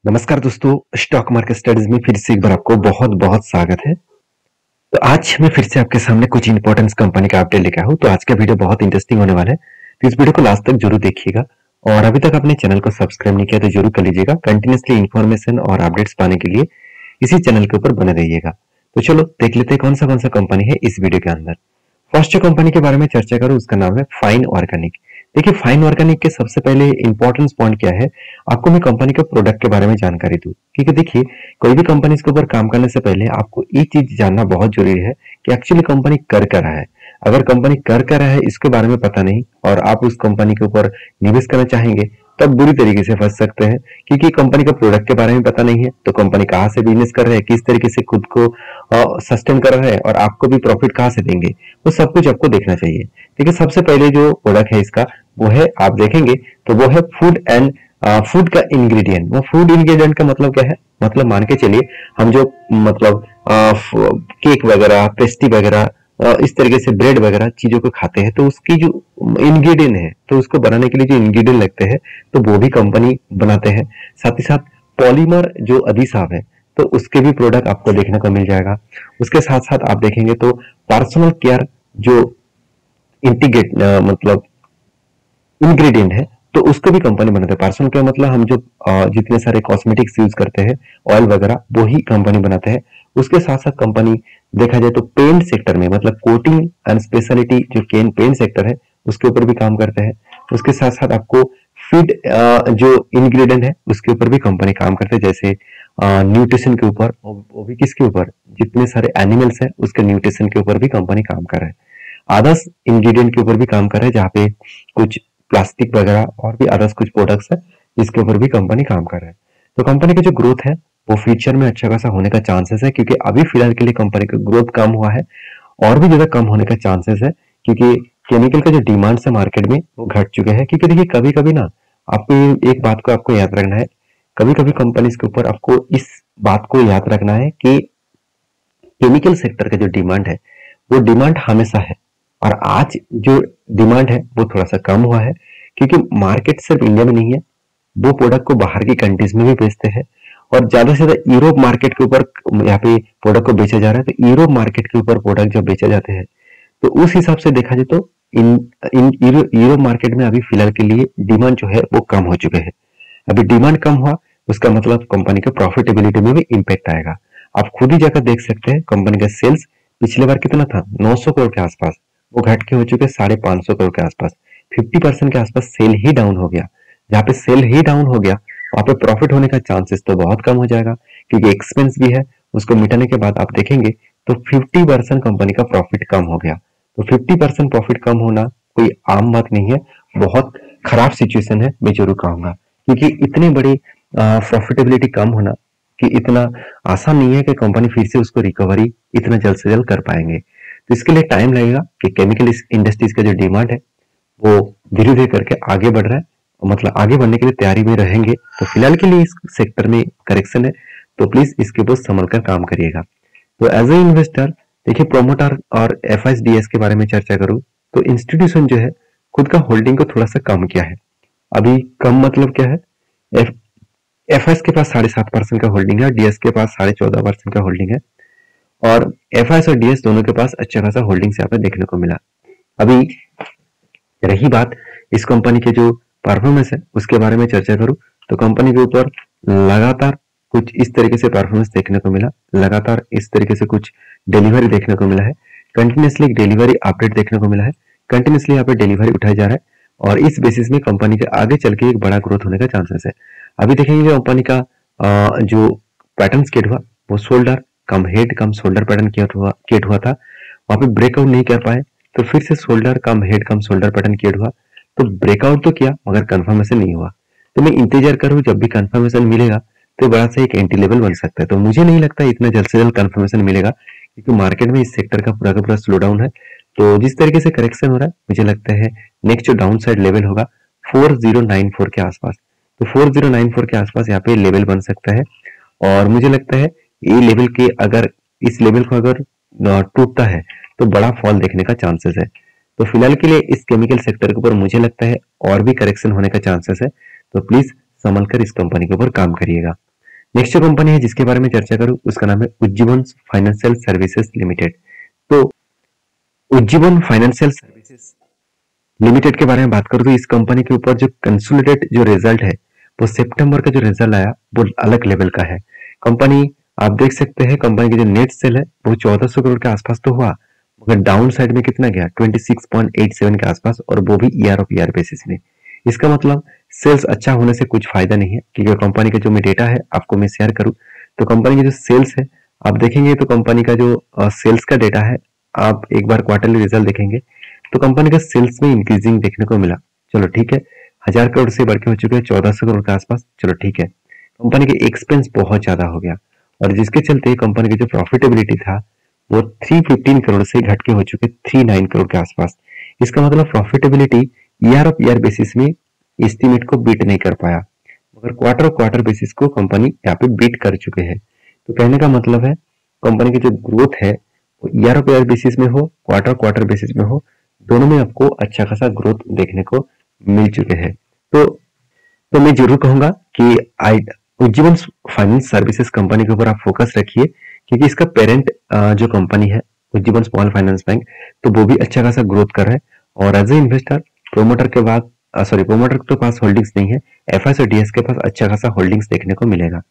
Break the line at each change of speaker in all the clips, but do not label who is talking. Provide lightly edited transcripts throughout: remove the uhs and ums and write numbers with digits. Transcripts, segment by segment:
नमस्कार दोस्तों, stock market studies में फिर से एक बार आपको बहुत बहुत स्वागत है। तो आज मैं फिर से आपके सामने कुछ इंपॉर्टेंट कंपनी का अपडेट लेकर आया हूँ। तो आज का वीडियो बहुत इंटरेस्टिंग होने वाला है, तो इस वीडियो को लास्ट तक जरूर देखिएगा। और अभी तक आपने चैनल को सब्सक्राइब नहीं किया तो जरूर कर लीजिएगा। कंटिन्यूसली इन्फॉर्मेशन और अपडेट्स पाने के लिए इसी चैनल के ऊपर बने रहिएगा। तो चलो देख लेते हैं कौन सा कंपनी है इस वीडियो के अंदर। फर्स्ट जो कंपनी के बारे में चर्चा करूं उसका नाम है फाइन ऑर्गेनिक। देखिए, फाइन ऑर्गेनिक के सबसे पहले इंपॉर्टेंस पॉइंट क्या है, आपको मैं कंपनी के प्रोडक्ट के बारे में जानकारी दूं। ठीक है, देखिए कोई भी कंपनी के ऊपर काम करने से पहले आपको ये चीज जानना बहुत जरूरी है कि एक्चुअली कंपनी कर क्या रहा है। अगर कंपनी कर क्या रहा है इसके बारे में पता नहीं और आप उस कंपनी के ऊपर निवेश करना चाहेंगे तब बुरी तरीके से फंस सकते हैं, क्योंकि कंपनी का प्रोडक्ट के बारे में पता नहीं है तो कंपनी कहाँ से बिजनेस कर रहे हैं, किस तरीके से खुद को सस्टेन कर रहे हैं और आपको भी प्रॉफिट कहाँ से देंगे, वो सब कुछ आपको देखना चाहिए। ठीक है, सबसे पहले जो प्रोडक्ट है इसका वो है, आप देखेंगे तो वो है फूड एंड फूड का इंग्रेडिएंट। वो फूड इंग्रेडिएंट का मतलब क्या है, मतलब मान के चलिए हम जो मतलब केक वगैरह, पेस्ट्री वगैरह, इस तरीके से ब्रेड वगैरह चीजों को खाते हैं तो उसकी जो इंग्रेडिएंट है, तो उसको बनाने के लिए जो इंग्रेडिएंट लगते हैं तो वो भी कंपनी बनाते हैं। साथ ही साथ पॉलीमर जो अधिसाव है तो उसके भी प्रोडक्ट आपको देखने को मिल जाएगा। उसके साथ साथ आप देखेंगे तो पर्सनल केयर जो इंटीग्रेट मतलब इंग्रेडिएंट है तो उसको भी कंपनी बनाते हैं। पर्सनल केयर मतलब हम जो जितने सारे कॉस्मेटिक्स यूज करते हैं, ऑयल वगैरह, वो ही कंपनी बनाते हैं। उसके साथ साथ कंपनी देखा जाए तो पेंट सेक्टर में मतलब कोटिंग एंड स्पेशलिटी जो केन पेंट सेक्टर है उसके ऊपर भी काम करते हैं। उसके साथ साथ आपको फीड जो इंग्रेडिएंट है उसके ऊपर भी कंपनी काम करते हैं, जैसे न्यूट्रिशन के ऊपर, वो भी किसके ऊपर, जितने सारे एनिमल्स हैं उसके न्यूट्रिशन के ऊपर भी कंपनी काम कर रहा है। अदर्स इंग्रेडिएंट के ऊपर भी काम कर रहा है, जहाँ पे कुछ प्लास्टिक वगैरह और भी अदर्स कुछ प्रोडक्ट्स है जिसके ऊपर भी कंपनी काम कर रहा है। तो कंपनी की जो ग्रोथ है वो फ्यूचर में अच्छा खासा होने का चांसेस है, क्योंकि अभी फिलहाल के लिए कंपनी का ग्रोथ कम हुआ है और भी ज्यादा कम होने का चांसेस है, क्योंकि केमिकल का जो डिमांड है मार्केट में वो घट चुके हैं। क्योंकि देखिए कभी कभी ना आपको एक बात को आपको याद रखना है, कभी कभी कंपनीज के ऊपर आपको इस बात को याद रखना है कि केमिकल सेक्टर का जो डिमांड है वो डिमांड हमेशा है, और आज जो डिमांड है वो थोड़ा सा कम हुआ है, क्योंकि मार्केट सिर्फ इंडिया में नहीं है, वो प्रोडक्ट को बाहर की कंट्रीज में भी बेचते हैं और ज्यादा से ज्यादा यूरोप मार्केट के ऊपर यहाँ पे प्रोडक्ट को बेचा जा रहा है। तो यूरोप मार्केट के ऊपर प्रोडक्ट जब बेचे जाते हैं तो उस हिसाब से देखा जाए तो इन इन यूरोप मार्केट में अभी फिलहाल के लिए डिमांड जो है वो कम हो चुके हैं। अभी डिमांड कम हुआ उसका मतलब कंपनी के प्रॉफिटेबिलिटी में भी इम्पैक्ट आएगा। आप खुद ही जाकर देख सकते हैं कंपनी का सेल्स पिछले बार कितना था, 900 करोड़ के आसपास, वो घट के हो चुके 550 करोड़ के आसपास। 50% के आसपास सेल ही डाउन हो गया। जहाँ पे सेल ही डाउन हो गया वहां पे प्रॉफिट होने का चांसेस तो बहुत कम हो जाएगा, क्योंकि एक्सपेंस भी है, उसको मिटाने के बाद आप देखेंगे तो 50% कंपनी का प्रॉफिट कम हो गया। तो 50% प्रॉफिट कम होना कोई आम बात नहीं है, बहुत खराब सिचुएशन है मैं जरूर कहूंगा, क्योंकि इतनी बड़ी प्रॉफिटेबिलिटी कम होना कि इतना आसान नहीं है कि कंपनी फिर से उसको रिकवरी इतना जल्द से जल्द कर पाएंगे। तो इसके लिए टाइम लगेगा कि केमिकल इंडस्ट्रीज का जो डिमांड है वो धीरे धीरे करके आगे बढ़ रहा है, मतलब आगे बढ़ने के लिए तैयारी में रहेंगे। तो फिलहाल के लिए इस सेक्टर में करेक्शन है, तो प्लीज इसके ऊपर संभल कर काम करिएगा। तो एज ए इन्वेस्टर देखिए, प्रोमोटर और एफआईडीएस के बारे में चर्चा करूं तो इंस्टीट्यूशन जो है खुद का होल्डिंग को थोड़ा सा कम किया है। अभी कम मतलब क्या है, एफएस के पास 7.5% का होल्डिंग है और डीएस के पास 14.5% का होल्डिंग है, और एफएस और डीएस दोनों के पास अच्छा खासा होल्डिंग्स यहाँ पे देखने को मिला। अभी रही बात इस कंपनी के जो परफॉर्मेंस है उसके बारे में चर्चा करूं तो कंपनी के ऊपर लगातार कुछ इस तरीके से परफॉर्मेंस देखने को मिला, लगातार इस तरीके से कुछ डिलीवरी देखने को मिला है, कंटिन्यूसली डिलीवरी अपडेट देखने को मिला है, कंटिन्यूसली यहाँ पे डिलीवरी उठाया जा रहा है, और इस बेसिस में कंपनी के आगे चल के एक बड़ा ग्रोथ होने का चांसेस है। अभी देखेंगे कंपनी का जो पैटर्न क्रिएट हुआ वो शोल्डर कम हेड कम शोल्डर पैटर्न क्रिएट हुआ था, वहां पे ब्रेकआउट नहीं कर पाए तो फिर से शोल्डर कम हेड कम शोल्डर पैटर्न क्रिएट हुआ, तो ब्रेकआउट तो किया मगर कंफर्मेशन नहीं हुआ। तो मैं इंतजार करूँ जब भी कंफर्मेशन मिलेगा तो बड़ा सा एक एंटी लेवल बन सकता है। तो मुझे नहीं लगता इतना जल्द से जल्द कंफर्मेशन मिलेगा, क्योंकि मार्केट में इस सेक्टर का पूरा स्लो डाउन है। तो जिस तरीके से करेक्शन हो रहा है मुझे लगता है नेक्स्ट जो डाउन साइड लेवल होगा 4094 के आसपास, तो 4094 के आसपास यहाँ पे लेवल बन सकता है, और मुझे लगता है ये लेवल के अगर इस लेवल को अगर टूटता है तो बड़ा फॉल देखने का चांसेस है। तो फिलहाल के लिए इस केमिकल सेक्टर के ऊपर मुझे लगता है और भी करेक्शन होने का चांसेस है, तो प्लीज संभल कर इस कंपनी के ऊपर काम करिएगा। नेक्स्ट जो कंपनी है जिसके बारे में चर्चा करूं उसका नाम है उज्जीवन फाइनेंशियल सर्विसेज लिमिटेड। तो उज्जीवन फाइनेंशियल सर्विसेज लिमिटेड के बारे में बात करूं तो इस कंपनी के ऊपर जो कंसोलिडेटेड जो रिजल्ट है वो सितंबर का जो रिजल्ट आया वो अलग लेवल का है। कंपनी आप देख सकते हैं कंपनी की जो नेट सेल है वो 1400 करोड़ के आसपास तो हुआ, मगर डाउन साइड में कितना गया 26.87 के आसपास, और वो भी ईयर ऑफ ईयर बेसिस में। इसका मतलब सेल्स अच्छा होने से कुछ फायदा नहीं है, क्योंकि कंपनी का जो मैं डेटा है आपको मैं शेयर करूं तो कंपनी की जो सेल्स है आप देखेंगे तो कंपनी का जो सेल्स का डेटा है, आप एक बार क्वार्टरली रिजल्ट देखेंगे तो कंपनी का सेल्स में इंक्रीजिंग देखने को मिला। चलो ठीक है, 1000 करोड़ से बढ़ के हो चुके हैं 1400 करोड़ के आसपास। चलो ठीक है, कंपनी के एक्सपेंस बहुत ज्यादा हो गया और जिसके चलते कंपनी की जो प्रॉफिटेबिलिटी था वो 315 करोड़ से घट के हो चुके 39 करोड़ के आसपास। इसका मतलब profitability year of year basis में एस्टीमेट को बीट नहीं कर पाया, मगर क्वार्टर बेसिस को कंपनी यहाँ पे बीट कर चुके हैं। तो कहने का मतलब है कंपनी की जो ग्रोथ है वो ईयर ऑफ ईयर बेसिस में हो, क्वार्टर बेसिस में हो, दोनों में आपको अच्छा खासा ग्रोथ देखने को मिल चुके हैं। तो मैं जरूर कहूंगा कि उज्जीवन फाइनेंस सर्विसेज कंपनी के ऊपर आप फोकस रखिए, क्योंकि इसका पेरेंट जो कंपनी है उज्जीवन स्मॉल फाइनेंस बैंक, तो वो भी अच्छा खासा ग्रोथ कर रहा है। और एज ए इन्वेस्टर प्रोमोटर के बाद प्रोमोटर के पास होल्डिंग्स नहीं है, एफएस और डीएस के पास अच्छा खासा होल्डिंग्स देखने को मिलेगा।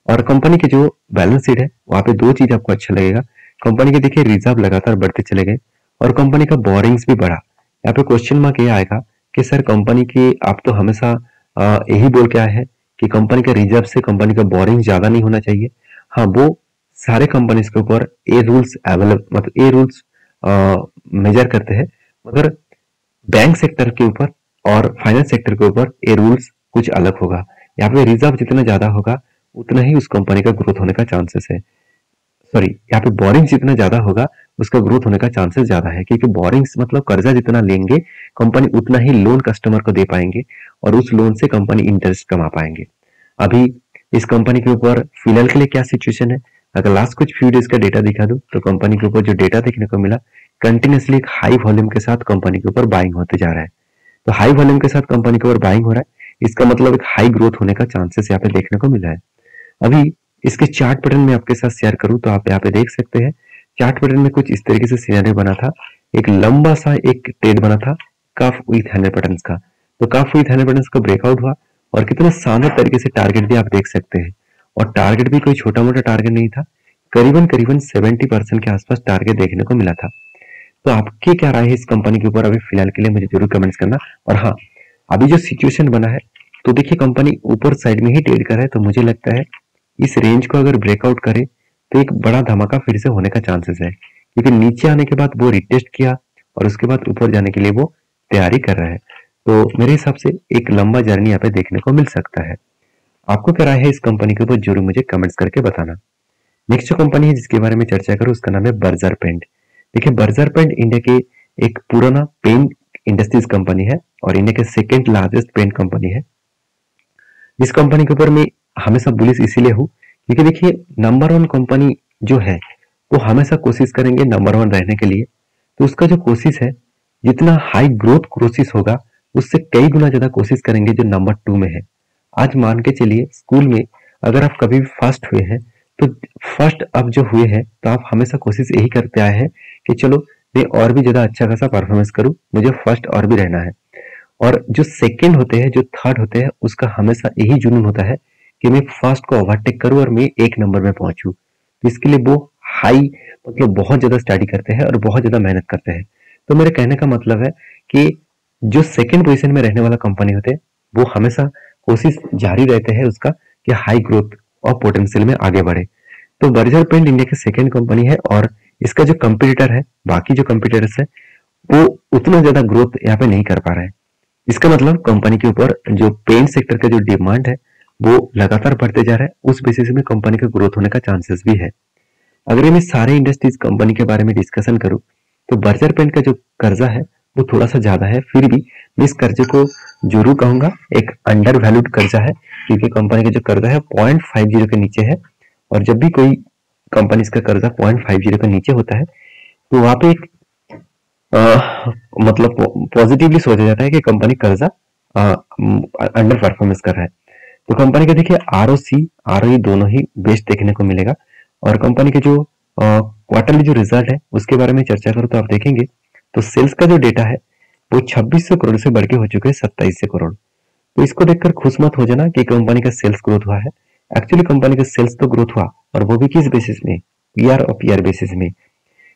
और कंपनी की जो बैलेंस शीट है वहां पे दो चीज आपको अच्छा लगेगा। कंपनी के देखिए रिजर्व लगातार बढ़ते चले गए और कंपनी का बोरिंग्स भी बढ़ा। यहाँ पे क्वेश्चन मार्क ये आएगा कि सर कंपनी की आप तो हमेशा यही बोल के आए हैं कि कंपनी का रिजर्व से कंपनी का बोरिंग ज्यादा नहीं होना चाहिए। हाँ, वो सारे कंपनीज के ऊपर ए रूल्स अवेलेबल, मतलब ए रूल्स मेजर करते हैं, मगर बैंक सेक्टर के ऊपर और फाइनेंस सेक्टर के ऊपर ये रूल्स कुछ अलग होगा। यहाँ पे रिजर्व जितना ज्यादा होगा उतना ही उस कंपनी का ग्रोथ होने का चांसेस है। सॉरी, यहाँ पे बोरिंग जितना ज्यादा होगा उसका ग्रोथ होने का चांसेस ज्यादा है, क्योंकि बोरिंग्स मतलब कर्जा जितना लेंगे कंपनी उतना ही लोन कस्टमर को दे पाएंगे और उस लोन से कंपनी इंटरेस्ट कमा पाएंगे। अभी इस कंपनी के ऊपर फिलहाल के लिए क्या सिचुएशन है, अगर लास्ट कुछ फ्यू डेज का डेटा दिखा दूं तो कंपनी के ऊपर जो डेटा देखने को मिला कंटिन्यूसली एक हाई वॉल्यूम के साथ कंपनी के ऊपर बाइंग होते जा रहा है। तो हाई वॉल्यूम के साथ कंपनी के ऊपर बाइंग हो रहा है, इसका मतलब एक हाई ग्रोथ होने का चांसेस यहाँ पे देखने को मिला है। अभी इसके चार्ट पैटर्न में आपके साथ शेयर करूं तो आप यहाँ पे देख सकते हैं चार्ट पैटर्न में कुछ इस तरीके से सिनेरियो बना था। एक लंबा सा एक ट्रेड बना था कफ विथ 100 पैटर्न्स का। तो कफ विथ 100 पैटर्न्स का ब्रेकआउट हुआ और कितना शानदार तरीके से टारगेट भी आप देख सकते हैं, और टारगेट भी कोई छोटा मोटा टारगेट नहीं था, करीबन 70% के आसपास टारगेट देखने को मिला था। तो आपकी क्या राय है इस कंपनी के ऊपर अभी फिलहाल के लिए मुझे जरूर कमेंट्स करना। और हाँ, अभी जो सिचुएशन बना है तो देखिए कंपनी ऊपर साइड में ही ट्रेड कर रहा है, तो मुझे लगता है इस रेंज को अगर ब्रेकआउट करे तो एक बड़ा धमाका फिर से होने का चांसेस है, क्योंकि नीचे आने के बाद वो रिटेस्ट किया और उसके बाद ऊपर जाने के लिए वो तैयारी कर रहा है। तो मेरे हिसाब से एक लंबा जर्नी यहाँ पे देखने को मिल सकता है। आपको क्या राय है इस कंपनी के ऊपर जरूर मुझे कमेंट्स करके बताना। नेक्स्ट जो कंपनी है जिसके बारे में चर्चा करूँ उसका नाम है बर्जर पेंट। देखिए बर्जर पेंट इंडिया के एक पुराना पेंट इंडस्ट्रीज कंपनी है और इंडिया के सेकेंड लार्जेस्ट पेंट कंपनी है। इस कंपनी के ऊपर मैं हमेशा बुलिश इसीलिए हूँ क्योंकि देखिए नंबर वन कंपनी जो है वो हमेशा कोशिश करेंगे नंबर वन रहने के लिए, तो उसका जो कोशिश है जितना हाई ग्रोथ कोशिश होगा उससे कई गुना ज्यादा कोशिश करेंगे जो नंबर टू में है। आज मान के चलिए स्कूल में अगर आप कभी भी फर्स्ट हुए हैं तो फर्स्ट अब जो हुए हैं तो आप हमेशा कोशिश यही करते आए हैं कि चलो मैं और भी ज्यादा अच्छा खासा परफॉर्मेंस करूं, मुझे फर्स्ट और भी रहना है। और जो सेकंड होते हैं जो थर्ड होते हैं उसका हमेशा यही जुनून होता है कि मैं फर्स्ट को ओवरटेक करूं और मैं एक नंबर में पहुंचूं। तो इसके लिए वो हाई मतलब बहुत ज्यादा स्टडी करते हैं और बहुत ज्यादा मेहनत करते हैं। तो मेरे कहने का मतलब है कि जो सेकंड पोजीशन में रहने वाला कंपनी होते हैं वो हमेशा कोशिश जारी रहते हैं उसका कि हाई ग्रोथ और पोटेंशियल में आगे बढ़े। तो बर्जर पेंट इंडिया की सेकंड कंपनी है और इसका जो कंपटीटर है बाकी जो कंपटीटर्स है वो उतना ज्यादा ग्रोथ यहाँ पे नहीं कर पा रहे हैं। इसका मतलब कंपनी के ऊपर जो पेंट सेक्टर का जो डिमांड है वो लगातार बढ़ते जा रहा है, उस बेसिस में कंपनी का ग्रोथ होने का चांसेस भी है। अगर मैं सारे इंडस्ट्रीज कंपनी के बारे में डिस्कशन करूं तो बर्जर पेंट का जो कर्जा है वो थोड़ा सा ज्यादा है, फिर भी मैं इस कर्जे को जरूर कहूंगा एक अंडर वैल्यूड कर्जा है, क्योंकि कंपनी का जो कर्जा है 0.50 के नीचे है। और जब भी कोई कंपनी का कर्जा 0.50 के नीचे होता है तो वहां पे एक मतलब पॉजिटिवली सोचा जाता है कि कंपनी कर्जा अंडर परफॉर्मेंस कर रहा है। तो कंपनी का देखिए आरओसी आरओई दोनों ही बेस्ट देखने को मिलेगा। और कंपनी के जो क्वार्टरली जो रिजल्ट है उसके बारे में चर्चा करूँ तो आप देखेंगे तो सेल्स का जो डेटा है वो 2600 करोड़ से बढ़ के हो चुके हैं 2700 करोड़। तो इसको देखकर खुश मत हो जाना कि कंपनी का सेल्स ग्रोथ हुआ है। एक्चुअली कंपनी का सेल्स तो ग्रोथ हुआ, और वो भी किस बेसिस में, ईयर और पीआर बेसिस में।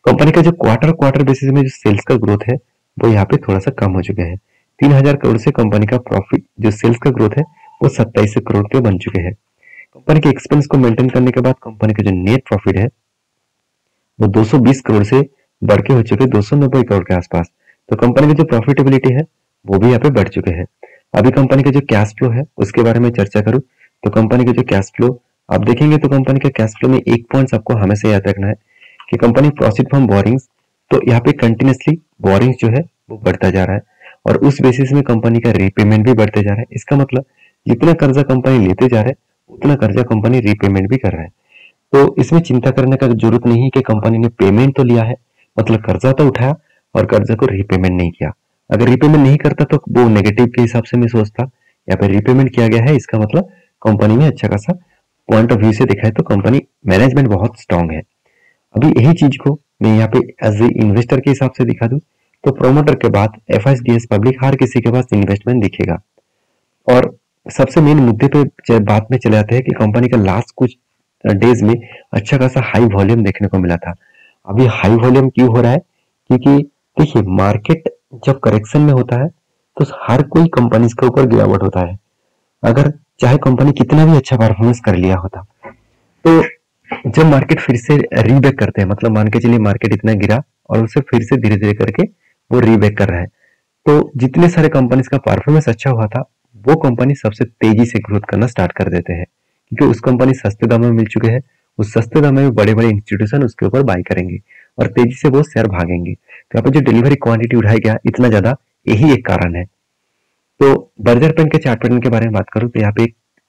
कंपनी का जो क्वार्टर क्वार्टर बेसिस में जो सेल्स का ग्रोथ है वो यहाँ पे थोड़ा सा कम हो चुके हैं। 3000 करोड़ से कंपनी का प्रॉफिट जो सेल्स का ग्रोथ है वो 27 करोड़ पे बन चुके हैं। कंपनी के एक्सपेंस को मेंटेन करने के बाद कंपनी का जो नेट प्रॉफिट है वो 220 करोड़ से बढ़ के हो चुके 290 करोड़ के आसपास। तो कंपनी की जो प्रॉफिटेबिलिटी है वो भी यहाँ पे बढ़ चुके हैं। अभी कंपनी का जो कैश फ्लो है उसके बारे में चर्चा करूं तो कंपनी का जो कैश फ्लो आप देखेंगे तो कंपनी के कैश फ्लो में एक पॉइंट आपको हमेशा याद रखना है कि कंपनी प्रॉफिट फ्रॉम बोरिंग्स, तो यहाँ पे कंटिन्यूसली बोरिंग्स जो है वो बढ़ता जा रहा है, और उस बेसिस में कंपनी का रीपेमेंट भी बढ़ते जा रहा है। इसका मतलब जितना कर्जा कंपनी लेते जा रहा है उतना कर्जा कंपनी रीपेमेंट भी कर रहा है। तो इसमें चिंता करने का जरूरत नहीं है कि कंपनी ने पेमेंट तो लिया है, मतलब कर्जा तो उठाया और कर्जा को रीपेमेंट नहीं किया। अगर रीपेमेंट नहीं करता तो वो नेगेटिव के हिसाब से मैं सोचता, यहाँ पे रीपेमेंट किया गया है, इसका मतलब कंपनी में अच्छा खासा पॉइंट ऑफ व्यू से देखा है तो कंपनी मैनेजमेंट बहुत स्ट्रांग है। अभी यही चीज को मैं यहाँ पे एज ए इन्वेस्टर के हिसाब से दिखा दूं तो प्रोमोटर के बाद एफआईडीएस पब्लिक हर किसी के पास इन्वेस्टमेंट दिखेगा। और सबसे मेन मुद्दे पे बात में चले आते हैं कि कंपनी का लास्ट कुछ डेज में अच्छा खासा हाई वॉल्यूम देखने को मिला था। अभी हाई वॉल्यूम क्यों हो रहा है, क्योंकि देखिए मार्केट जब करेक्शन में होता है तो हर कोई कंपनीज के ऊपर गिरावट होता है। अगर चाहे कंपनी कितना भी अच्छा परफॉर्मेंस कर लिया होता, तो जब मार्केट फिर से रीबैक करते हैं, मतलब मान के चलिए मार्केट इतना गिरा और उसे फिर से धीरे धीरे करके वो रीबैक कर रहा है, तो जितने सारे कंपनीज का परफॉर्मेंस अच्छा हुआ था वो कंपनी सबसे तेजी से ग्रोथ करना स्टार्ट कर देते हैं, क्योंकि उस कंपनी सस्ते दामों में मिल चुके हैं। उस सस्ते दामों में बड़े बड़े इंस्टीट्यूशन उसके ऊपर बाय करेंगे और तेजी से वो शेयर भागेंगे। तो यहाँ पे जो डिलीवरी क्वांटिटी उठाया गया इतना ज्यादा, यही एक कारण है। तो बर्जर पेन के चार्ट पैटर्न के बारे में बात करूं तो यहाँ पे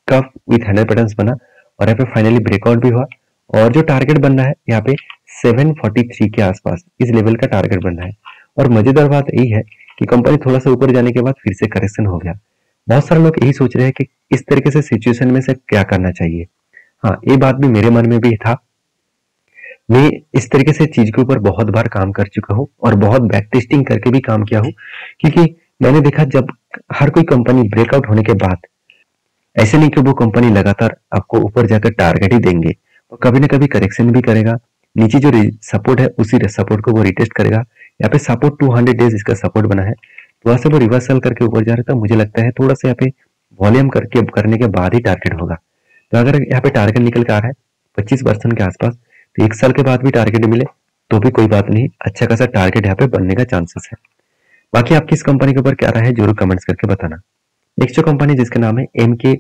कफ विथ 100 पैटर्न्स बना और यहाँ पे फाइनली ब्रेकआउट भी हुआ, और जो टारगेट बनना है यहाँ पे 743 के आसपास इस लेवल का टारगेट बनना है। और मजेदार बात यही है कि कंपनी थोड़ा सा ऊपर जाने के बाद फिर से करेक्शन हो गया। बहुत सारे लोग यही सोच रहे हैं कि इस तरीके से सिचुएशन में से क्या करना चाहिए। हाँ, ये बात भी मेरे मन में भी था। मैं इस तरीके से चीज के ऊपर बहुत बार काम कर चुका हूँ और बहुत बैक टेस्टिंग करके भी काम किया हूँ, क्योंकि मैंने देखा जब हर कोई कंपनी ब्रेकआउट होने के बाद ऐसे नहीं कि वो कंपनी लगातार आपको ऊपर जाकर टारगेट ही देंगे, और कभी ना कभी करेक्शन भी करेगा। नीचे जो सपोर्ट है उसी सपोर्ट को वो रिटेस्ट करेगा। यहाँ पे सपोर्ट 200 डेज इसका सपोर्ट बना है, तो वहां से वो रिवर्सल करके ऊपर जा रहा था। मुझे लगता है थोड़ा सा यहाँ पे वॉल्यूम करके करने के बाद ही टारगेट होगा। तो अगर यहाँ पे टारगेट निकल के आ रहा है 25% के आसपास, तो 1 साल के बाद भी टारगेट मिले तो भी कोई बात नहीं, अच्छा खासा टारगेट यहाँ पे बनने का चांसेस है। बाकी आपकी इस कंपनी के ऊपर क्या राय है जरूर कमेंट्स करके बताना। नेक्स्ट जो कंपनी जिसका नाम है एमके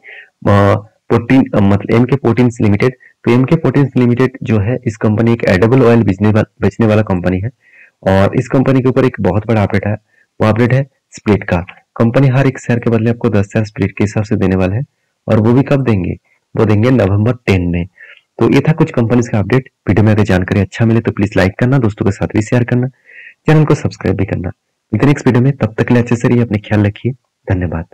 प्रोटीन, मतलब एमके प्रोटीन्स लिमिटेड। तो एमके प्रोटीन्स लिमिटेड जो है इस कंपनी एक एडिबल ऑयल बेचने वाला कंपनी है, और इस कंपनी के ऊपर एक बहुत बड़ा अपडेट है। वो अपडेट है स्प्लिट का। कंपनी हर एक शेयर के बदले आपको 10 शेयर स्प्लिट के हिसाब से देने वाले हैं, और वो भी कब देंगे, वो देंगे नवंबर 10 में। तो ये था कुछ कंपनीज का अपडेट। वीडियो में अगर जानकारी अच्छा मिले तो प्लीज लाइक करना, दोस्तों के साथ भी शेयर करना, चैनल को सब्सक्राइब भी करना। नेक्स्ट वीडियो में, तब तक के लिए अच्छे से रहिए, अपने ख्याल रखिए, धन्यवाद।